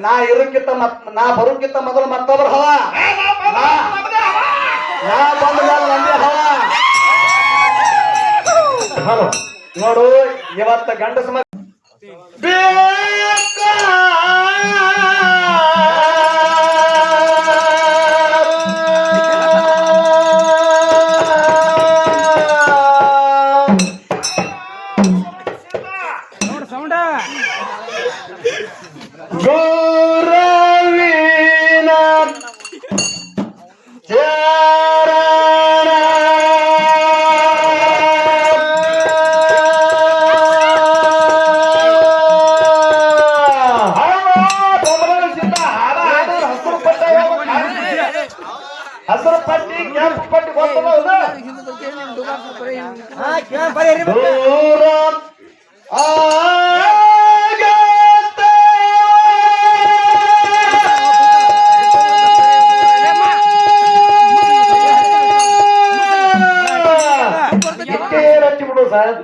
ನಾ ಇರೋಕ್ಕಿಂತ ನಾ ಬರೋಕ್ಕಿಂತ ಮೊದಲು ಮತ್ತೊಬ್ರು ಹವ ನಾ ಬಂದ ಮೇಲೆ ನಂದೇ ಹವ. ಹಲೋ ನೋಡು, ಇವತ್ತ ಗಂಡಸ ಹಸಿರು ಪಟ್ಟಿ ಕೆಂಪು ಪಟ್ಟಿ ಗೊತ್ತದ ದೂರ ರಚ್ಚಿ ಬಿಡು ಸಾಯತ್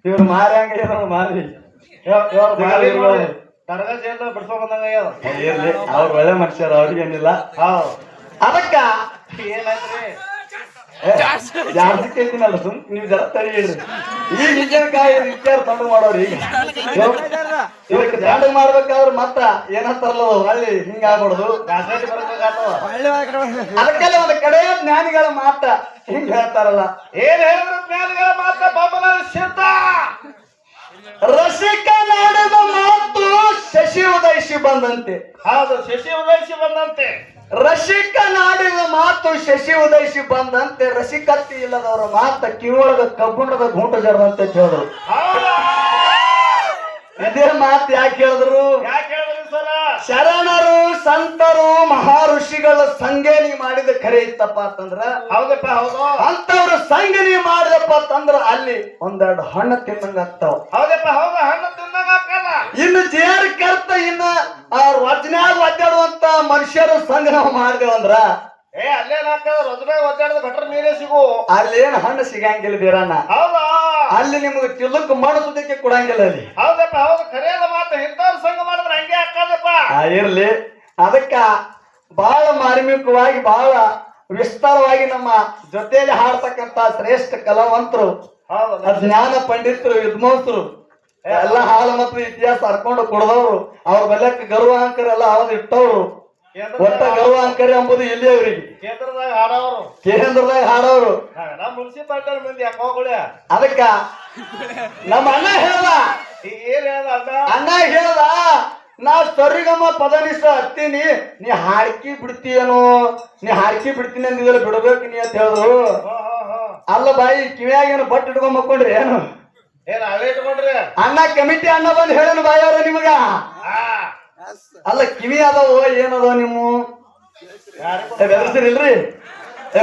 ಇವ್ರು ಮಾರಿ ಹಂಗ ಮಾರಿ ಇರ್ಲಿ ಅವ್ರ ಒಳ್ಳೆ ಮನುಷ್ಯರು ಅವ್ರಿಗೇನಿಲ್ಲ. ಅದಕ್ಕ ಜಾಸ್ತಿ ಐತಿನಲ್ಲ ಸುಮ್ ನೀವ್ ಜರ ತಡಿ ಹೇಳ್ರಿ. ಈಗ ಮೆಣಸಿನಕಾಯಿ ವಿಚಾರ ತಂಡ ಮಾಡೋರಿ. ಈಗ ಇದಕ್ಕೆ ದಂಡ ಮಾಡ್ಬೇಕಾದ್ರೆ ಮತ್ತ ಏನಂತಾರಲ್ಲ ಹಳ್ಳಿ ಹಿಂಗ ಆಗ್ಬಾರ್ದು. ಅದಕ್ಕೆಲ್ಲ ಒಂದು ಕಡೆ ಜ್ಞಾನಿಗಳ ಮಾತ ಹಿಂಗ ಹೇಳ್ತಾರಲ್ಲ. ಏನ್ ಹೇಳಿದ್ರು ಜ್ಞಾನಿಗಳ ಮಾತ ಬೊಮ್ಮನ ಸಿದ್ಧ ರಸಿಕ ನಾಡಿದ ಮಾತು ಶಶಿ ಉದಯಿಸಿ ಬಂದಂತೆ. ಹೌದು, ಶಶಿ ಉದಯಿಸಿ ಬಂದಂತೆ. ರಸಿಕ ನಾಡಿದ ಮಾತು ಶಶಿ ಉದಯಿಸಿ ಬಂದಂತೆ, ರಸಿಕತ್ತಿ ಇಲ್ಲದವರ ಮಾತ ಕಿವೊಳಗ ಕಬ್ಬುಣದ ಗೂಂಟ ಜರದಂತೆ ಹೇಳಿದ್ರು. ಇದೇ ಮಾತು ಯಾಕೆ ಹೇಳಿದ್ರು? ಶರಣರು ಸಂತರು ಮಹಾಋಷಿಗಳ ಸಂಗೇನಿ ಮಾಡಿದ ಖರೆ ಇತ್ತಪ್ಪ ಅಂತಂದ್ರ, ಹೌದಪ್ಪ ಹೌದು, ಅಂತವ್ರ ಸಂಗೇನಿ ಮಾಡಿದಪ್ಪ ಅಂತಂದ್ರ ಅಲ್ಲಿ ಒಂದೆರಡು ಹಣ್ಣು ತಿನ್ನಂಗ ಆಗ್ತಾವ. ಹೌದಪ್ಪ ಹೌದು, ಹಣ್ಣು ತಿನ್ನಂಗ ಆಗ್ತದ. ಇನ್ನು ಜೇರ್ ಕರ್ತ ಇನ್ನ ರಚನ್ಯಾಗ ಒದ್ದಾಡುವಂತ ಮನುಷ್ಯರು ಸಂಘ ನಾವು ಮಾಡಿದೇವಂದ್ರ ಅಲ್ಲೇನಾಗ್ತದ, ರಜನಾಗ ಒದ್ದಾಡದ ಭಟ್ರ ನೀರೇ ಸಿಗು. ಅಲ್ಲೇನ್ ಹಣ್ಣು ಸಿಗಂಗಿಲ್ಲ ಬೀರಣ್ಣ. ಹೌದಾ, ಅಲ್ಲಿ ನಿಮ್ಗೆ ತಿಲ್ಲಕ್ ಮಾಡಿಸೋದಕ್ಕೆ ಕೊಡಂಗಿಲ್ಲ ಅಲ್ಲಿ. ಹೌದಪ್ಪ ಹೌದು, ಖರೇದ ಮಾತು. ಇಂಥವ್ರ ಸಂಘ ಮಾಡಿದ್ರೆ ಹಂಗೆ ಆಗ್ತದಪ್ಪ. ಇರ್ಲಿ. ಅದಕ್ಕ ಬಹಳ ಮಾರ್ಮಿಕವಾಗಿ ಬಹಳ ವಿಸ್ತಾರವಾಗಿ ನಮ್ಮ ಜೊತೆಯಲ್ಲಿ ಹಾಡ್ತಕ್ಕಂತ ಶ್ರೇಷ್ಠ ಕಲಾವಂತರು, ಜ್ಞಾನ ಪಂಡಿತರು, ವಿದ್ವಾಂಸರು ಎಲ್ಲ ಹಾಲು ಮತ್ತು ಇತಿಹಾಸ ಹರ್ಕೊಂಡು ಕೊಡದವ್ರು, ಅವ್ರ ಬೆಲ್ಲಕ್ಕೆ ಗರ್ವ ಅಂಕರ ಎಲ್ಲ ಅವನು ಇಟ್ಟವ್ರು. ಒಟ್ಟ ಗರ್ವ ಅಂಕರಿ ಎಂಬುದು ಇಲ್ಲಿ ಅವ್ರಿಗೆ ಕೇಂದ್ರದಾಗ ಹಾಡೋರು, ಕೇಂದ್ರದಾಗ ಹಾಡೋರು ನಮ್ಮ ಮುನ್ಸಿಪಾಲಿಟಿ ಮಂದಿ ಯಾಕೋಗಳೇ. ಅದಕ್ಕ ನಮ್ಮ ಅಣ್ಣ ಹೇಳ್ದ, ಏನ್ ಹೇಳ್ದ ಅಣ್ಣ ಹೇಳ್ದ, ನಾ ಸರಿಗಮ್ಮ ಪದನಿಸ ಹತ್ತೀನಿ, ನೀ ಹಾಡ್ಕಿ ಬಿಡ್ತೀಯೇನು, ನೀ ಹಾಡ್ಕಿ ಬಿಡ್ತೀನಿ ಅಂದಿದ್ರೆ ಬಿಡ್ಬೇಕು ನೀ ಅಂತ ಹೇಳಿದ್ರು. ಅಲ್ಲ ಬಾಯಿ ಕಿವಿಯಾಗೇನು ಬಟ್ ಇಟ್ಕೊಂಡ್ ಮಕ್ಕೊಂಡ್ರಿ ಏನು? ಏನ್ ಹಳೆ ಇಟ್ಕೊಂಡ್ರಿ? ಅಣ್ಣ ಕಮಿಟಿ ಅಣ್ಣ ಬಂದ್ ಹೇಳೇನು ಬಾಯಿ ಅವ್ರ ನಿಮಗ? ಅಲ್ಲ ಕಿವಿ ಅದಾವ ಏನದ ನಿಮ್ಮ ಬೆದರ್ಸಿರಿಲ್ರಿ?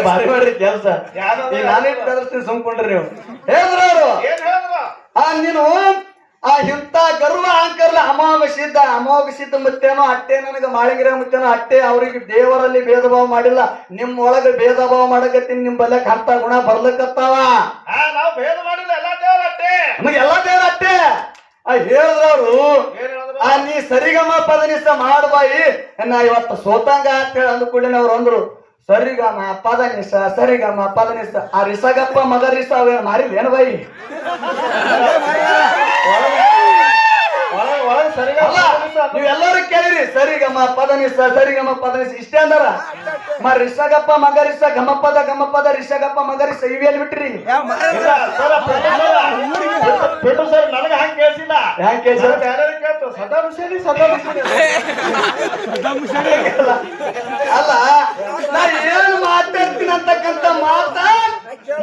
ಬಾರಿ ಮಾಡ್ರಿ ಕೆಲ್ಸ. ನಾನೇ ಬೆದರ್ಸ್ತೀನಿ, ಸುಮ್ಕೊಂಡ್ರಿ ನೀವು. ಹೇಳಿದ್ರ ಅವ್ರು, ನೀನು ಇಂತ ಗರ್ವ ಅಂಕರ್ಲ ಅಮಾವಾಸ್ಯದ ಮತ್ತೇನೋ ಅಟ್ಟೆ ನನಗೆ ಮಾಳಿಂಗಿರ ಮತ್ತೇನೋ ಅಟ್ಟೆ ಅವ್ರಿಗೆ ದೇವರಲ್ಲಿ ಭೇದ ಭಾವ ಮಾಡಿಲ್ಲ, ನಿಮ್ ಒಳಗ ಭೇದ ಭಾವ ಮಾಡಕತ್ತೀನಿ, ನಿಮ್ ಬಲ್ಯಕ್ ಅಂತ ಗುಣ ಬರ್ಲಕತ್ತಾವ. ನಾವು ಭೇದ ಮಾಡಿಲ್ಲ, ಎಲ್ಲ ದೇವರ ಅಟ್ಟೆ. ಹೇಳಿದ್ರವ್ರು ಏನ್ ಹೇಳಿದ್ರು? ನೀ ಸರಿಗಮ ಪದನಿಸ ಮಾಡುವಾಯಿ ನಾ ಇವತ್ತು ಸೋತಂಗ ಅಂತ ಹೇಳಿ ಅಂದ ಕೂಡಲೇ ಅವ್ರು ಅಂದ್ರು ಸರಿಗಮ ಪದನಿಸ ಸರಿಗಮ ಪದನಿಸ ಆ ರಿಸಗಪ್ಪ ಮಗ ರಿಸ ಅವೇನು ಮಾರಿಲ್ಲ ಬಾಯಿ ಒಳಗ್ ಸರಿಗ ಅಲ್ಲ ನೀವೆಲ್ಲರೂ ಕೇಳಿರಿ ಸರಿಗಮ ಪದನಿಸ ಇಷ್ಟೇ ಅಂದಾರ ರಿಸಗಪ್ಪ ಮಗ ರಿಸ ಗಮಪದ ರಿಸಗಪ್ಪ ಮಗ ರಿಸ ಇವೇನ್ ಬಿಟ್ರಿ ಬಿಟ್ಟು ಸರ್ ನನಗ ಹಂಗ ಕೇಳಿಸಿಲ್ಲ ಹ್ಯಾಂಗ್ ಕೇಳ್ಸರ? ಬೇರೆ ಕೇಳ್ತು ಸದಾ ಹುಷೇರಿ ಅಲ್ಲ ನಾ ಏನು ಮಾತಾಡ್ತೀನಿ ಅಂತಕ್ಕಂತ ಮಾತ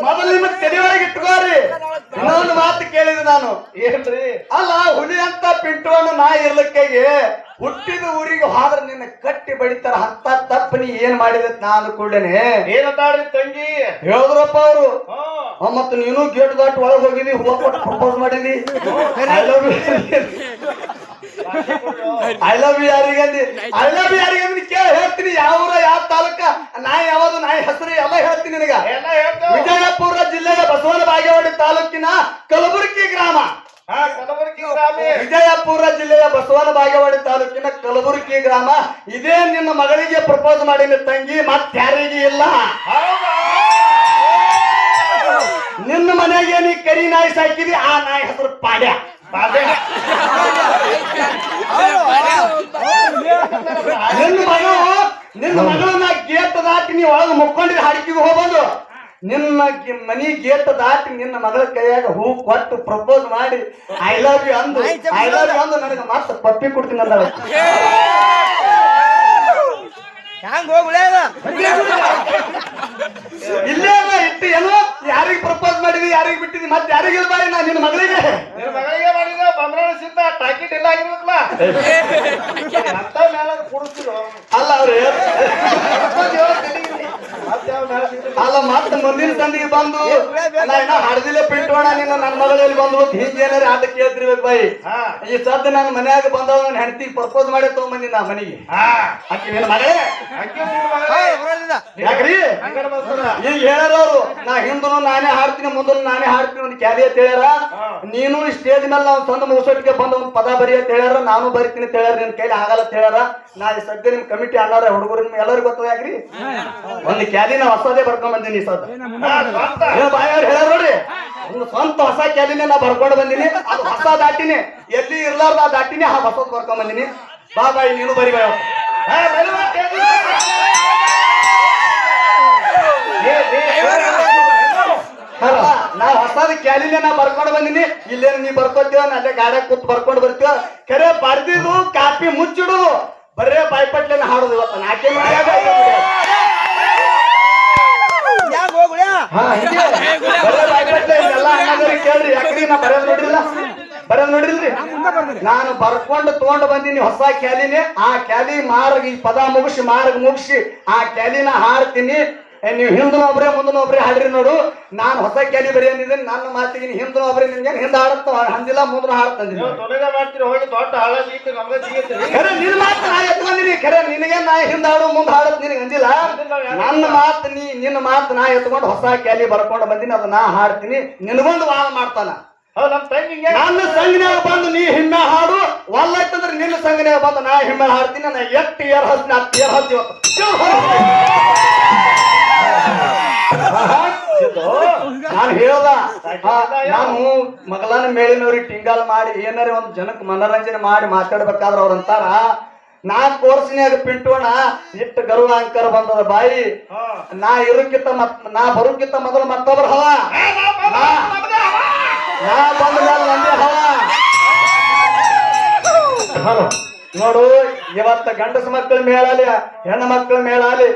ಮೊದಲು ನಿಮ್ಮ ತಲೆಯೊಳಗೆ ಇಟ್ಕೋರಿ ಇನ್ನೊಂದು ಮಾತು ಕೇಳಿದೆ ನಾನು ಏನ್ರಿ ಅಲ್ಲ ಹುಲಿ ಅಂತ ಪಿಂಟುವನ್ನು ನಾ ಇರ್ಲಿಕ್ಕಾಗಿ ಹುಟ್ಟಿದ ಊರಿಗೆ ಹೋದ್ರೆ ನಿನ್ನ ಕಟ್ಟಿ ಬಡಿತಾರ ಅಂತ ತಪ್ಪು ನೀ ಏನ್ ಮಾಡಿದ ನಾನು ಕೂಡನೆ ಏನಂತಾಡ್ರಿ ತಂಗಿ ಹೇಳಿದ್ರಪ್ಪ ಅವರು ಹಾ ಮತ್ತು ನೀನು ಗೇಟ್ ದಾಟ್ ಒಳಗೆ ಹೋಗಿದಿ ಹೂವ ಕೊಟ್ಟು ಪ್ರಪೋಸ್ ಮಾಡಿದಿ ಐ ಲವ್ ಯು ಯಾರಿಗಂದಿ ಕೇಳಿ ಹೇಳ್ತೀನಿ ಯಾವ ಊರ ಯಾವ ತಾಲೂಕ ನಾಯಿ ಯಾವುದು ನಾಯಿ ಹೆಸರು ಎಲ್ಲ ಹೇಳ್ತೀನಿ ನಿನಗ ಎಲ್ಲ ಹೇಳ್ತೇವೆ ವಿಜಯಪುರ ಜಿಲ್ಲೆಯ ಬಸವನ ಬಾಗೇವಾಡಿ ತಾಲೂಕಿನ ಕಲಬುರಗಿ ಗ್ರಾಮ ಹಾ ಕಲಬುರಗಿ ಗ್ರಾಮಿ ವಿಜಯಪುರ ಜಿಲ್ಲೆಯ ಬಸವನ ಬಾಗೇವಾಡಿ ತಾಲೂಕಿನ ಕಲಬುರಗಿ ಗ್ರಾಮ ಇದೇ ನಿನ್ನ ಮಗಳಿಗೆ ಪ್ರಪೋಸ್ ಮಾಡಿನ ತಂಗಿ ಮತ್ತಾರಿಗೆ ಇಲ್ಲ ಹೌದಾ ನಿನ್ನ ಮನೆಗೆ ನೀ ಕರಿ ನಾಯಿ ಸಾಕಿದಿ ಆ ನಾಯಿ ಹೆಸರು ಪಾಡ್ಯ ನಿನ್ನ ಮಗಳನ್ನ ಗೇಟ್ ದಾಟಿ ನೀ ಒಳಗೆ ಮುಕ್ಕೊಂಡಿದ್ರೆ ಹಡಕಿಗೆ ಹೋಗ್ಬೋದು ನಿನ್ನ ಮನಿ ಗೇಟ್ ದಾಟಿ ನಿನ್ನ ಮಗಳ ಕೈಯಾಗ ಹೂ ಕೊಟ್ಟು ಪ್ರಪೋಸ್ ಮಾಡಿ ಐ ಲವ್ ಯು ಅಂದು ನನಗೆ ಮತ್ತೆ ಪಪ್ಪಿ ಕೊಡ್ತೀನಿ ಅಂದಾಳೆ ಇಲ್ಲೇ ಅಲ್ಲ ಇಟ್ಟು ಏನೋ ಯಾರಿಗೆ ಪ್ರಪೋಸ್ ಮಾಡಿದಿ ಯಾರಿಗೆ ಬಿಟ್ಟಿದಿ ಮತ್ತೆ ಯಾರಿಗಿಲ್ಲ ಬಾಯಿ ನಾ ನಿನ್ನ ಮಗಳಿಗೆ ನಿನ್ನ ಮಗಳಿಗೆ ಮಾಡಿದ ಬಂದ್ರಾಣ ಸಿದ್ಧ ಟಾಕಿಟ್ ಇಲ್ಲ ಆಗಿರ್ಬೇಕಲ್ಲ ಅಂತ ಮೇಲೆ ಕುಡಿಸ್ತಿರು ಅಲ್ಲ ಅವ್ರು ಅಲ್ಲ ಮತ್ತೆ ಮುಂದಿನ ಸಂದಿಗೆ ಬಂದು ನಾ ಇನ್ನ ಹಡ್ದಿಲೆ ಪಿಂಟೋಣ ನೀನು ನನ್ನ ಮಗಳಲ್ಲಿ ಬಂದು ಹಿಂಗೇನಾರ ಆಟ ಕೇಳ್ತಿರ್ಬೇಕು ಬಾಯಿ ಹಾ ಈ ಸದ್ದ ನನ್ನ ಮನ್ಯಾಗ ಬಂದವ ನನ್ನ ಹೆಂಡತಿ ಪ್ರಪೋಸ್ ಮಾಡಿ ತಗೊಂಬಂದಿ ನಾ ಮನೆಗೆ ಹಾ ಆಕಿ ನಿನ್ನ ಮಗಳೇ ಅಕ್ಕಿ ನಿನ್ನ ಮಗಳೇ ಯಾಕ್ರಿ ಹಂಗಾರ ಬರ್ತಾರ ಈಗ ಹೇಳ್ಯಾರ ಅವ್ರು ನಾ ಹಿಂದನು ನಾನೇ ಹಾಡ್ತೀನಿ ಮುಂದನು ನಾನೇ ಹಾಡ್ತೀನಿ ಒಂದು ಕ್ಯಾದಿ ಅಂತ ಹೇಳ್ಯಾರ ನೀನು ಸ್ಟೇಜ್ ಮೇಲೆ ನಾವು ತಂದು ಮುಗಿಸೋಟಿಗೆ ಬಂದು ಒಂದು ಪದ ಬರಿ ಅಂತ ಹೇಳ್ಯಾರ ನಾನು ಬರಿತೀನಿ ಅಂತ ಹೇಳ್ಯಾರ ನಿನ್ ಕೈಲಿ ಆಗಲ್ಲ ಅಂತ ಹೇಳ್ಯಾರ ನಾ ಈ ಸದ್ಯ ನಿಮ್ ಕಮಿಟಿ ಅಣ್ಣಾರ ಹುಡುಗರು ನಿಮ್ಗೆ ಎಲ್ಲರಿಗೂ ಗೊತ್ತದ ಯಾಕ್ರಿ ಒಂದು ಕ್ಯಾದಿ ನಾ ಹೊಸದೇ ಬರ್ಕೊಂಡ್ ಬಂದೀನಿ ಈ ಸದ್ದ ಬಾಯವ್ರು ಹೇಳ್ಯಾರ ನೋಡ್ರಿ ಒಂದು ಸ್ವಂತ ಹೊಸ ಕ್ಯಾಲಿನೇ ನಾ ಬರ್ಕೊಂಡು ಬಂದಿನಿ ಅದು ಹೊಸ ದಾಟಿನಿ ಎಲ್ಲಿ ಇರ್ಲಾರ್ದ ಆ ದಾಟಿನಿ ಆ ಹೊಸದ್ ಬರ್ಕೊಂಡ್ ಬಂದಿನಿ ಬಾ ಬಾಯಿ ನೀನು ಬರಿ ಬಾಯ್ ನಾ ಹೊಸದ ಕ್ಯಾಲಿನೇ ನಾ ಬರ್ಕೊಂಡು ಬಂದಿನಿ ಇಲ್ಲೇನು ನೀ ಬರ್ಕೋತೀವ ಅಲ್ಲೇ ಗಾಡ್ಯಾಗ ಕೂತ್ ಬರ್ಕೊಂಡು ಬರ್ತೀವ ಖರೆ ಬರ್ದಿದ್ದು ಕಾಪಿ ಮುಚ್ಚಿಡು ಬರೇ ಬಾಯ್ಪಟ್ಲೇನ ಹಾಡೋದು ಇವತ್ತ ನಾಕೆ ಕೇಳ್ರಿ ಯಾಕ್ರಿ ನಾ ಬರೋದ್ ನೋಡಿಲ್ರಿ ನಾನು ಬರ್ಕೊಂಡು ತಗೊಂಡು ಬಂದಿನಿ ಹೊಸ ಕ್ಯಾಲಿನೇ ಆ ಕ್ಯಾಲಿ ಮಾರ್ಗ್ ಈ ಪದ ಮುಗಿಸಿ ಆ ಕ್ಯಾಲಿನ ಹಾಡ್ತೀನಿ ನೀವು ಹಿಂದೂ ಒಬ್ರೆ ಮುಂದೂ ಒಬ್ರೆ ಹಾಡ್ರಿ ನೋಡು ನಾನು ಹೊಸ ಕ್ಯಾಲಿ ಬರಿ ಅಂದಿದ್ದೀನಿ ನನ್ನ ಮಾತಿಗೆ ಹಿಂದೂ ಒಬ್ರೆ ನಿನ್ಗೆ ಹಿಂದೆ ಹಾಡುತ್ತ ಹಂದಿಲ್ಲ ಮುಂದೂ ಹಾಡ್ತಂದಿನಿ ಮಾಡ್ತೀರಿ ಹೋಗಿ ದೊಡ್ಡ ಹಾಳಾಗಿ ನಮ್ಗೆ ಸಿಗುತ್ತೆ ಖರೆ ನಿನ್ ಮಾತು ನಾ ಎತ್ಕೊಂಡಿನಿ ಖರೆ ನಿನಗೆ ನಾ ಹಿಂದೆ ಹಾಡು ಮುಂದೆ ಹಾಡೋದು ನಿನಗೆ ಅಂದಿಲ್ಲ ನನ್ನ ಮಾತು ನಿನ್ನ ಮಾತು ನಾ ಎತ್ಕೊಂಡು ಹೊಸ ಕ್ಯಾಲಿ ಬರ್ಕೊಂಡು ಬಂದಿನಿ ಅದು ನಾ ಹಾಡ್ತೀನಿ ನಿನಗೊಂದು ವಾದ ಮಾಡ್ತಾನ ನಮ್ ತಂಗಿ ನನ್ನ ಸಂಘನ್ಯಾಗ ಬಂದು ನೀ ಹಿಮ್ಮೆ ಹಾಡು ಒಲ್ಲಾಯ್ತಂದ್ರೆ ನಿನ್ನ ಸಂಘನ್ಯಾಗ ಬಂದು ನಾ ಹಿಮ್ಮೆ ಹಾಡ್ತೀನಿ ನಾ ಎಷ್ಟು ಏರ್ ಹಚ್ತೀನಿ 10 ಏರ್ ಹಚ್ಚಿ ನಾನು ಹೇಳ್ದ ನಾನು ಮಗಳನ್ನ ಮೇಳಿನವ್ರಿಗೆ ಟಿಂಗಾಲ್ ಮಾಡಿ ಏನಾರ ಒಂದು ಜನಕ್ಕೆ ಮನರಂಜನೆ ಮಾಡಿ ಮಾತಾಡ್ಬೇಕಾದ್ರೆ ಅವ್ರಂತಾರ ನಾ ಕೋರ್ಸಿನ್ಯಾಗ ಪಿಂಟೋಣ ಇಟ್ಟು ಗರ್ವ ಅಂಕರ್ ಬಂದದ ಬಾಯಿ ನಾ ಇರೋಕ್ಕಿಂತ ನಾ ಬರೋಕ್ಕಿಂತ ಮೊದಲು ಮತ್ತೊಬ್ರು ಹವ ನಾ ಬಂದ ಮೇಲೆ ನಂದೇ ಹವ ನೋಡು ಇವತ್ತ ಗಂಡಸ ಮಕ್ಕಳ ಮೇಳಾಲಿ ಹೆಣ್ಣು ಮಕ್ಕಳ ಮೇಳಾಲಿ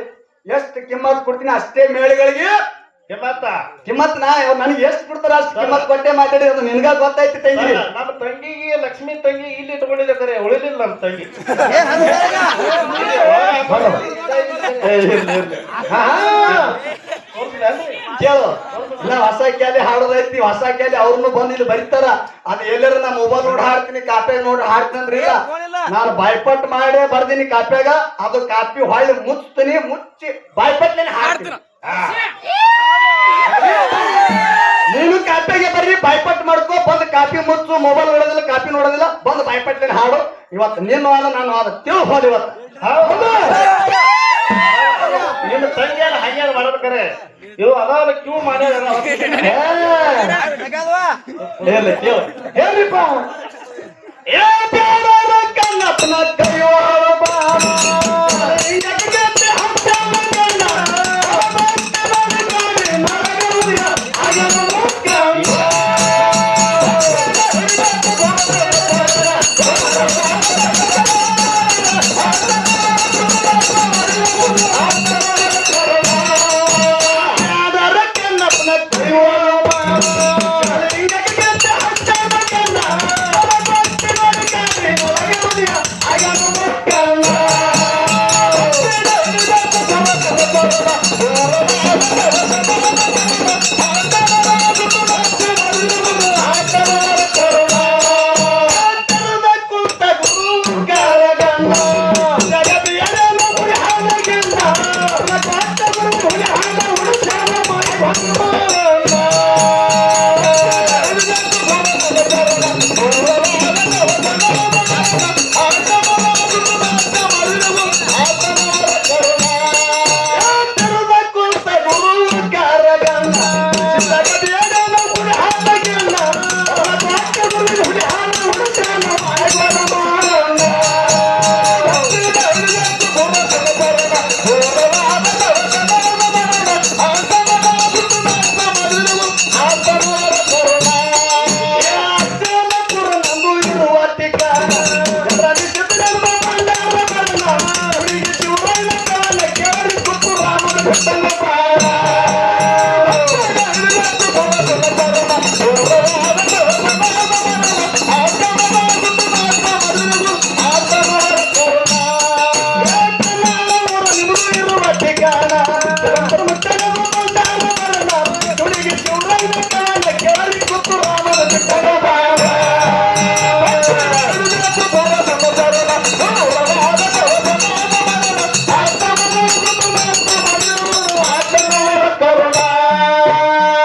ಎಷ್ಟು ಕಿಮ್ಮತ್ ಕೊಡ್ತೀನಿ ಅಷ್ಟೇ ಮೇಳಿಗಳಿಗೆ ಕಿಮ್ಮತ್ ನನಗೆ ಎಷ್ಟು ಕೊಡ್ತಾರ ಅಷ್ಟು ಕಿಮ್ಮತ್ ಕೊಟ್ಟೆ ಮಾತಾಡಿ ಅದು ನಿನ್ಗ ಗೊತ್ತೈತಿ ತಂಗಿ ನಮ್ಮ ತಂಗಿಗೆ ಲಕ್ಷ್ಮಿ ತಂಗಿ ಇಲ್ಲಿ ಇಟ್ಕೊಂಡಿದ್ದೆ ಕರೆ ಉಳಿಲಿಲ್ಲ ನಮ್ಮ ತಂಗಿ ಕೇಳು ನಾ ಹೊಸ ಕ್ಯಾಲಿ ಹಾಡೋದೈತಿ ಹೊಸ ಕ್ಯಾಲಿ ಅವ್ರನ್ನು ಬಂದು ಇಲ್ಲಿ ಬರೀತಾರ ಅದು ಎಲ್ಲರ ನಾ ಮೊಬೈಲ್ ನೋಡಿ ಹಾಡ್ತೀನಿ ಕಾಪ್ಯಾಗ ನೋಡಿ ಹಾಡ್ತಂದ್ರಿ ನಾನು ಬಾಯ್ಪಟ್ ಮಾಡೇ ಬರ್ದೀನಿ ಕಾಪ್ಯಾಗ ಅದು ಕಾಪಿ ಹೊಳ್ಳಿ ಮುಚ್ತೀನಿ ಮುಚ್ಚಿ ಬಾಯ್ಪಟ್ಲೇನೆ ಹಾಡ್ತೀನಿ ನೀನು ಕಾಪ್ಯಾಗೆ ಬರ್ರಿ ಬಾಯ್ಪಟ್ ಮಾಡ್ಕೋ ಬಂದು ಕಾಪಿ ಮುಚ್ಚು ಮೊಬೈಲ್ ಹೊಡೆದಲ್ಲಿ ಕಾಪಿ ನೋಡೋದಿಲ್ಲ ಬಂದು ಬಾಯ್ಪಟ್ಟಿನ ಹಾಡು ಇವತ್ತು ನಿನ್ನ ವಾದ ನಾನು ವಾದ ತಿಳು ಹೋದ ಇವತ್ತು ಹೌದು ನಿಮ್ಮ ತಂಗಿಯನ್ನ ಹಂಗ್ಯಾರ ಮಾಡ್ಬೇಕಾರೆ ಇವು ಅದಾವ ಕ್ಯೂ ಮಾಡ್ಯಾರ ಹೇಳಿ ಕೇಳು ಹೇಳ್ರಿಪ್ಪ ಏ ಪ್ಯಾರ ಕನ್ನಪ್ಪನ ಕೈಯೋಳ ಬಾ ಜಗತ್ತೆ ಹತ್ತನ ಕಣ್ಣ ನರಗರುದಿಯ ಆಗನ ಮುಖ್ಯ